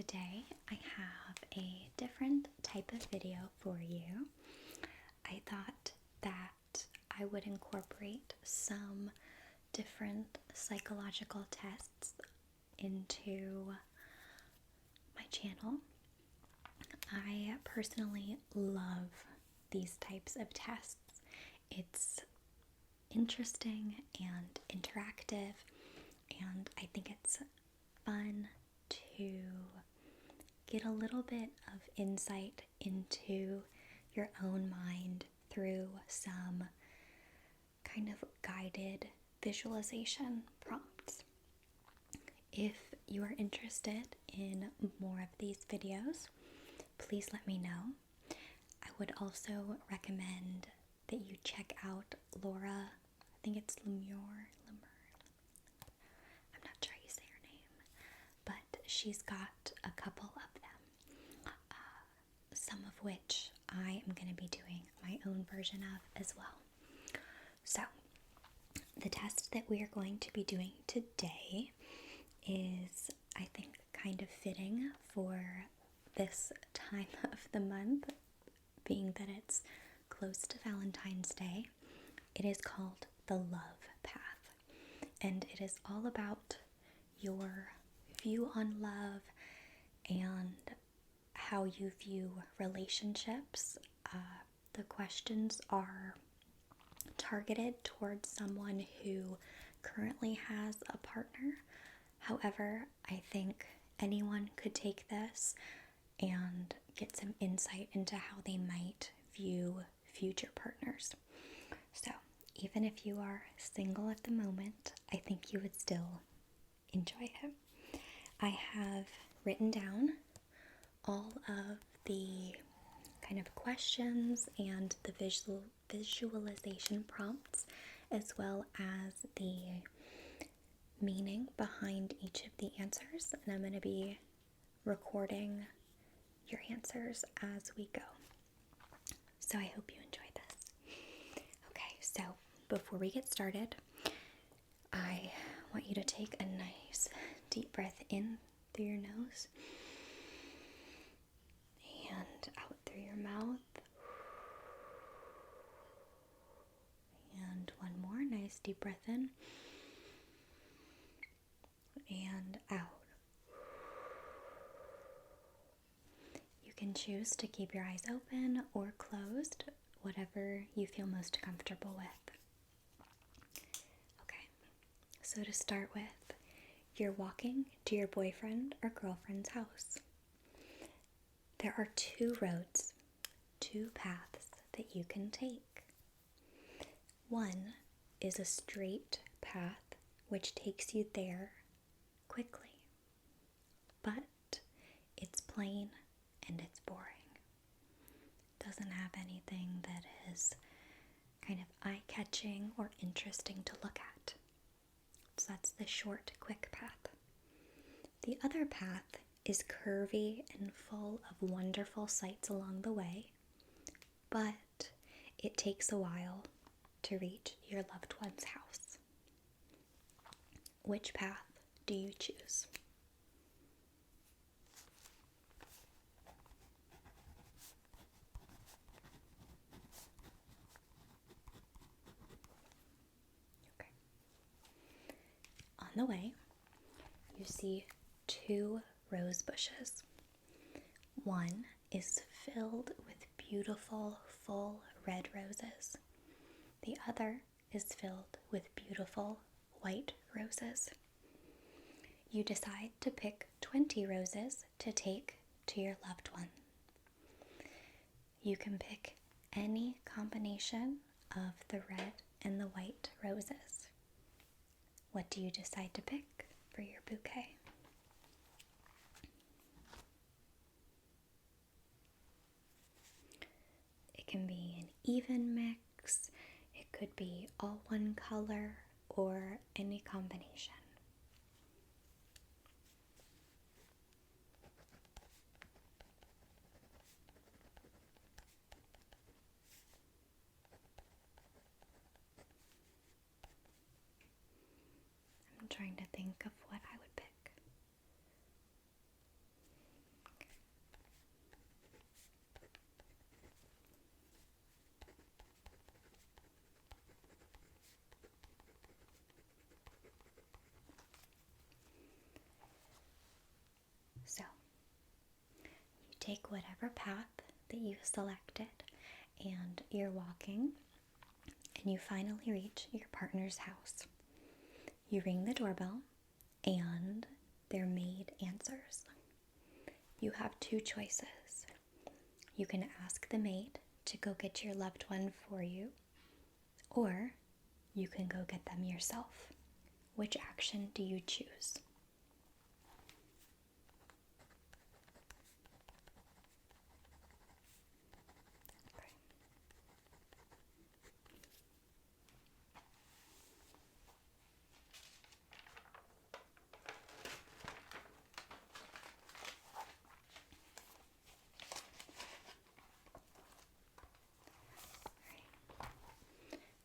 today I have a different type of video for you. I thought that I would incorporate some different psychological tests into my channel. I personally love these types of tests. It's interesting and interactive, and I think it's fun to get a little bit of insight into your own mind through some kind of guided visualization prompts. If you are interested in more of these videos, please let me know. I would also recommend that you check out Laura, I think it's Lemur, I'm not sure how you say her name, but she's got a couple of them, some of which I am going to be doing my own version of as well. So, the test that we are going to be doing today is, I think, kind of fitting for this time of the month, being that it's close to Valentine's Day. It is called the Love Path, and it is all about your view on love and how you view relationships. The questions are targeted towards someone who currently has a partner. However, I think anyone could take this and get some insight into how they might view future partners. So, even if you are single at the moment, I think you would still enjoy it. I have written down all of the kind of questions and the visualization prompts, as well as the meaning behind each of the answers, and I'm going to be recording your answers as we go. So I hope you enjoy this. Okay, so before we get started, I want you to take a nice deep breath in through your nose and out through your mouth. And one more nice deep breath in and out. You can choose to keep your eyes open or closed, whatever you feel most comfortable with. Okay, so to start with, you're walking to your boyfriend or girlfriend's house. There are two roads, two paths that you can take. One is a straight path which takes you there quickly, but it's plain and it's boring. Doesn't have anything that is kind of eye-catching or interesting to look at. So that's the short, quick path. The other path is curvy and full of wonderful sights along the way, but it takes a while to reach your loved one's house. Which path do you choose? Okay. On the way, you see two rose bushes. One is filled with beautiful, full red roses. The other is filled with beautiful white roses. You decide to pick 20 roses to take to your loved one. You can pick any combination of the red and the white roses. What do you decide to pick for your bouquet? It can be an even mix, it could be all one color, or any combination. I'm trying to think of what I would pick. take whatever path that you selected and you're walking and you finally reach your partner's house. You ring the doorbell and their maid answers. You have two choices. You can ask the maid to go get your loved one for you, or you can go get them yourself. Which action do you choose?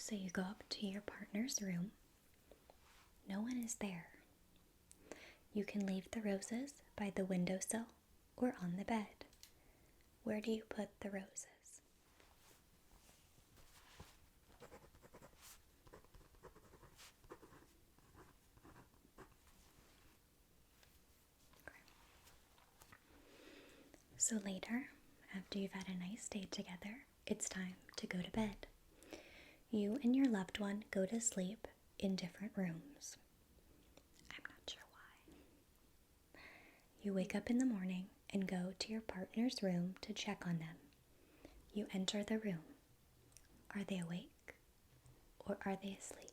So you go up to your partner's room. No one is there. You can leave the roses by the windowsill or on the bed. Where do you put the roses? So later, after you've had a nice day together, it's time to go to bed. You and your loved one go to sleep in different rooms. I'm not sure why. You wake up in the morning and go to your partner's room to check on them. You enter the room. Are they awake or are they asleep?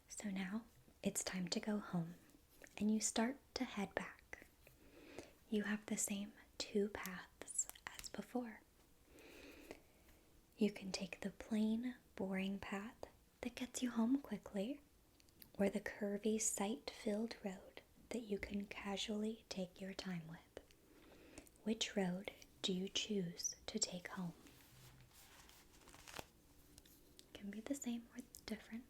So now it's time to go home, and you start to head back. You have the same two paths as before. You can take the plain, boring path that gets you home quickly, or the curvy, sight-filled road that you can casually take your time with. Which road do you choose to take home? It can be the same or different.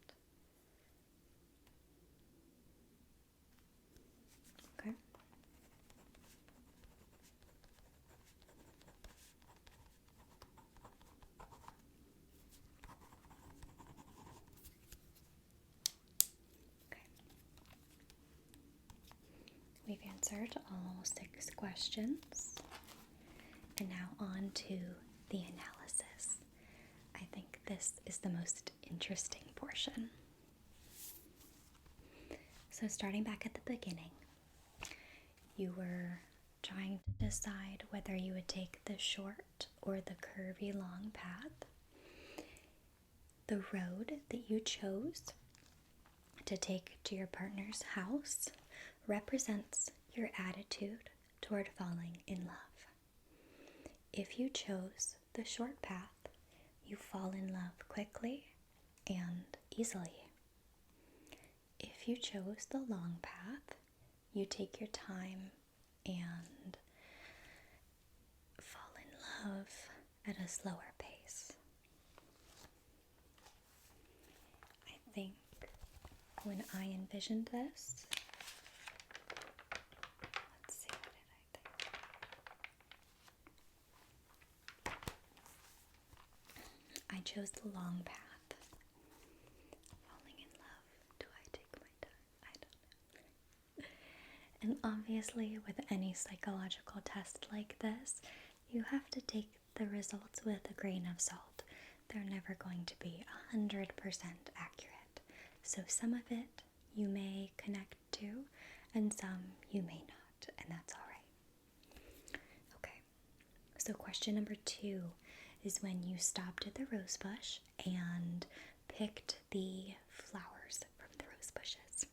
Okay. We've answered all 6 questions, and now on to the analysis. I think this is the most interesting portion. So starting back at the beginning, you were trying to decide whether you would take the short or the curvy long path. The road that you chose to take to your partner's house represents your attitude toward falling in love. If you chose the short path, you fall in love quickly and easily. If you chose the long path, you take your time and fall in love at a slower pace. I think when I envisioned this, let's see, what did I think? I chose the long path. Falling in love. Do I take my time? I don't know. And obviously, with any psychological test like this, you have to take the results with a grain of salt. They're never going to be 100% accurate. So some of it you may connect to, and some you may not, and that's all right. Okay, so question number 2 is when you stopped at the rose bush and picked the flowers from the rose bushes.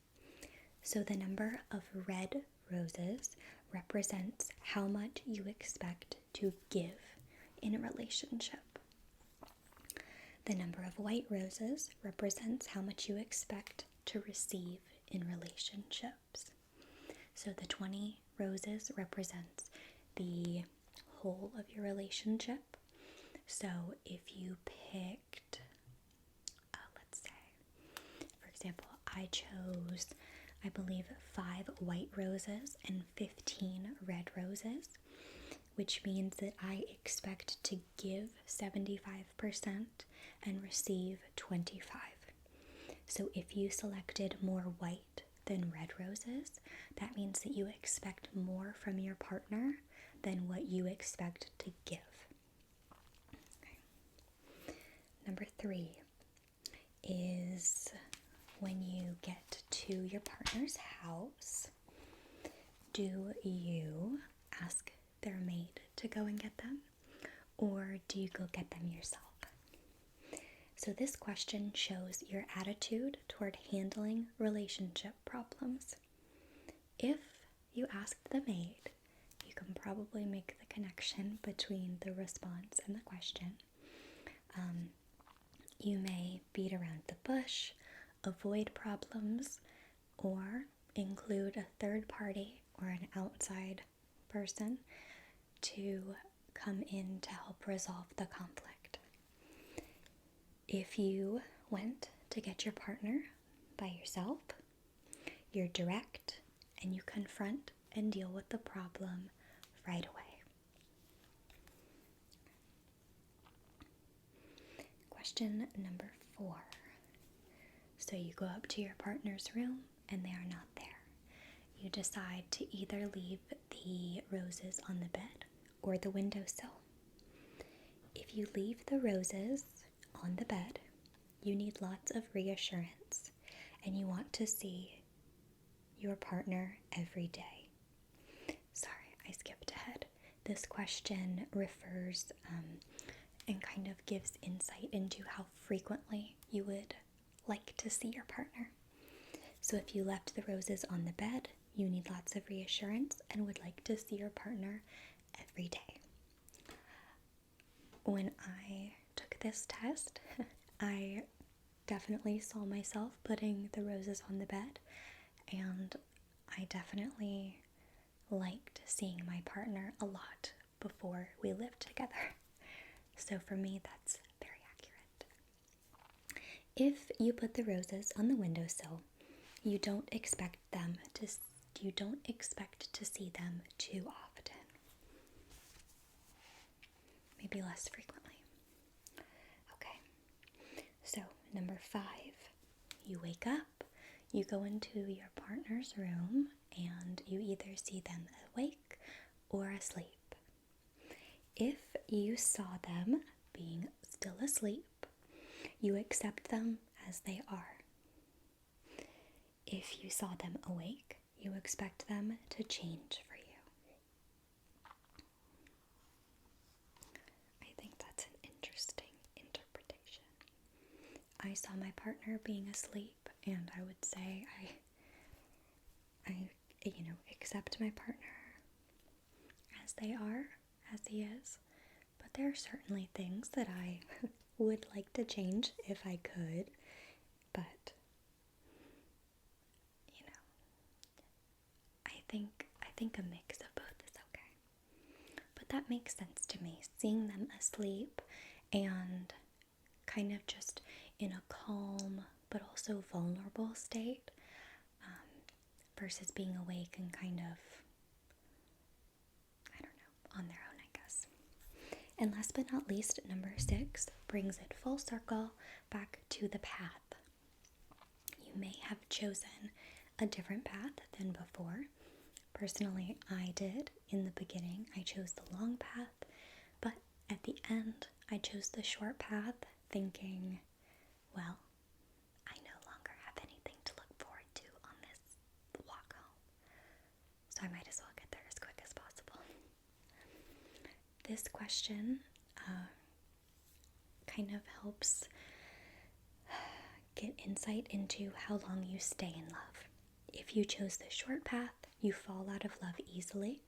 So the number of red roses represents how much you expect to give in a relationship. The number of white roses represents how much you expect to receive in relationships. So the 20 roses represents the whole of your relationship. So if you picked, let's say, for example, I chose, I believe, 5 white roses and 15 red roses. which means that I expect to give 75% and receive 25%. So if you selected more white than red roses, that means that you expect more from your partner than what you expect to give. Okay. Number 3 is when you get to your partner's house, do you ask their maid to go and get them, or do you go get them yourself? So this question shows your attitude toward handling relationship problems. If you asked the maid, you can probably make the connection between the response and the question. You may beat around the bush, avoid problems, or include a third party or an outside person to come in to help resolve the conflict. If you went to get your partner by yourself, you're direct and you confront and deal with the problem right away. Question number 4. So you go up to your partner's room and they are not there. You decide to either leave the roses on the bed or the windowsill. If you leave the roses on the bed, you need lots of reassurance and you want to see your partner every day. Sorry, I skipped ahead. This question refers and kind of gives insight into how frequently you would like to see your partner. So if you left the roses on the bed, you need lots of reassurance and would like to see your partner every day. When I took this test, I definitely saw myself putting the roses on the bed, and I definitely liked seeing my partner a lot before we lived together. So for me, that's very accurate. If you put the roses on the windowsill, you don't expect to see them too often. Maybe less frequently. Okay. So, number 5, you wake up, you go into your partner's room, and you either see them awake or asleep. If you saw them being still asleep, you accept them as they are. If you saw them awake, you expect them to change for you. I think that's an interesting interpretation. I saw my partner being asleep, and I would say I accept my partner as they are, as he is, but there are certainly things that I would like to change if I could, but I think a mix of both is okay. But that makes sense to me, seeing them asleep and kind of just in a calm but also vulnerable state, versus being awake and kind of, on their own, I guess. And last but not least, number 6 brings it full circle back to the path. You may have chosen a different path than before. Personally, I did. In the beginning, I chose the long path, but at the end, I chose the short path, thinking, well, I no longer have anything to look forward to on this walk home, so I might as well get there as quick as possible. This question kind of helps get insight into how long you stay in love. If you chose the short path, you fall out of love easily.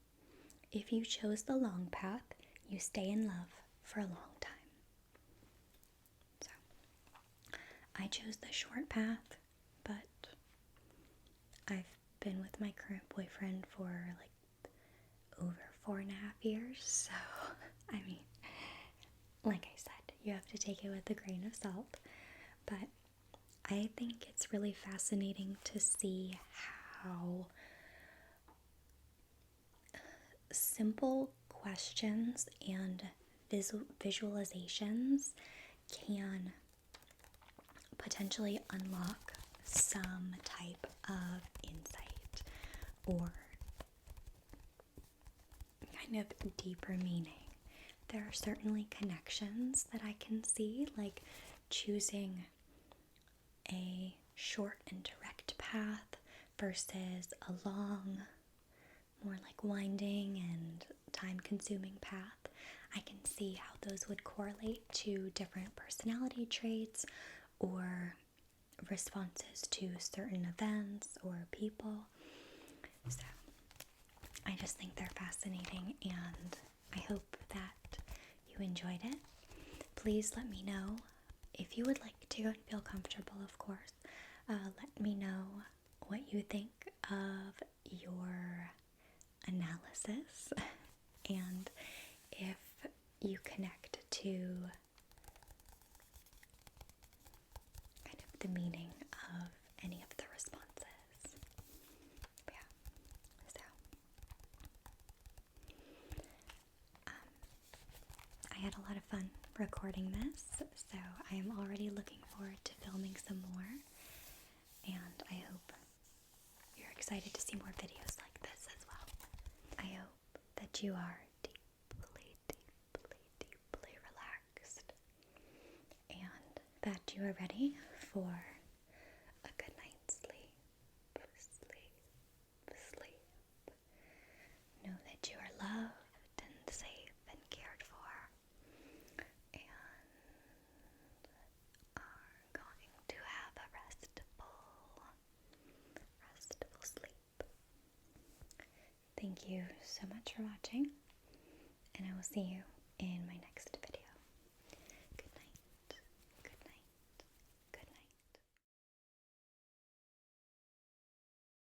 If you chose the long path, you stay in love for a long time. So, I chose the short path, but I've been with my current boyfriend for over 4.5 years, so, like I said, you have to take it with a grain of salt, but I think it's really fascinating to see how simple questions and visualizations can potentially unlock some type of insight or kind of deeper meaning. There are certainly connections that I can see, like choosing a short and direct path versus a long, more like winding and time-consuming path. I can see how those would correlate to different personality traits or responses to certain events or people. So I just think they're fascinating, and I hope that you enjoyed it. Please let me know if you would like to and feel comfortable, of course. Let me know what you think of your analysis and if you connect to kind of the meaning of any of the responses. Yeah. So I had a lot of fun recording this, so I am already looking forward to filming some more, and I hope you're excited to see more videos like this as well. I hope that you are deeply, deeply, deeply relaxed, and that you are ready for a good night's sleep. Sleep. Know that you are loved and safe and cared for, and are going to have a restful sleep. Thank you so much for watching, and I will see you in my next video.